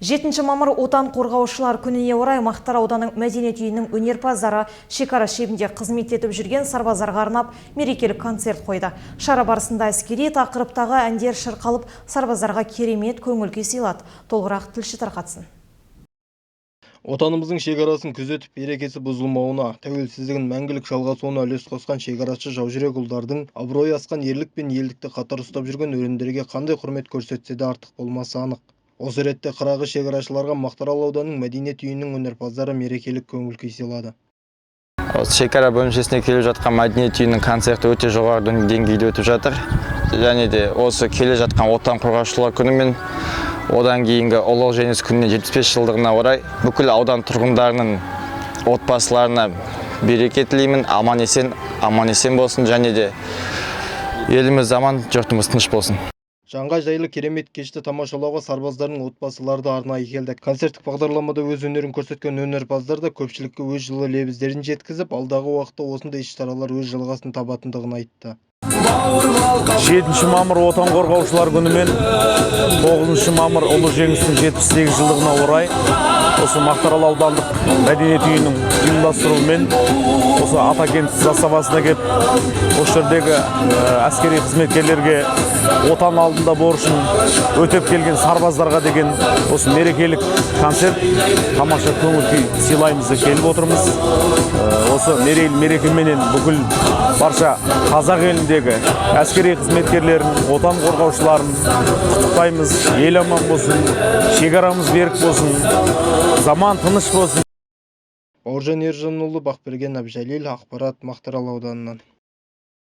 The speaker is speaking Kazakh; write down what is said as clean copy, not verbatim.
7 мамыр отан қорғаушылар күніне орай Мақтар ауданының мәдениет үйінің өнерпаздары шекара шебінде қызмет етіп жүрген сарбаздарға арнап мерекелік концерт қойды. Шара барысында әскери тақырыптағы әндер шырқалып, сарбаздарға керемет көңіл күй сыйлады. Толығырақ тілші тарқатсын. Отанымыздың шекарасын күзетіп, берекесі бұзылмауына, тәуелсіздігін мәңгілік жалғасуына үлес қосқан шекарашы жаужүрек ұлдардың абыройы асқан ерлік пен елдікті қатар ұстап жүрген өрендерге қандай құрмет көрсетсе де артық болмасы анық. Осы ретте қырағы шекарашыларға Мақтарал ауданының мәдениет үйінің өнерпаздары мерекелік көңіл күй сыйлады. Осы шекара бөлімшесіне келіп жатқан мәдениет үйінің концерті өте жоғары деңгейде өтіп жатыр. Және де осы келе жатқан отан қорғаушылар күні мен одан кейінгі ұлы жеңіс күніне 75 жылдығына орай бүкіл аудан тұрғындарының отбасыларына береке тілеймін, аман есен болсын, және де еліміз аман, жұртымыз тыныш болсын. Жанға жайлы керемет кешті тамашалауға сарбаздардың отбасылары да арнайы келді. Концерттік бағдарламада өз өнерін көрсеткен өнерпаздар да көпшілікке өз жылы лебіздерін жеткізіп, алдағы уақытта осындай іс-шаралар өз жалғасын табатындығын айтты. 7 мамыр отан қорғаушылар күні мен 9 мамыр ұлы жеңістің 78 жылдығына орай осы Мақтарал аудандық мәдениет үйінің ұйымдастыруымен осы Атакент заставасына келіп, осы жердегі әскери қызметкерлерге отан алдында борышын өтеп келген сарбаздарға деген осы мерекелік концерт тамаша көңіл күй сыйлаймыз деп келіп отырмыз. Осы мерекеменен бүкіл барша қазақ еліндегі әскери қызметкерлерін, отан қорғаушыларын құттықтаймыз. Ел аман болсын, шекарамыз берік болсын, заман тыныш болсын. Бауыржан Ержанұлы, Бақберген Әбжәлел, ақпарат Мақтарал ауданынан.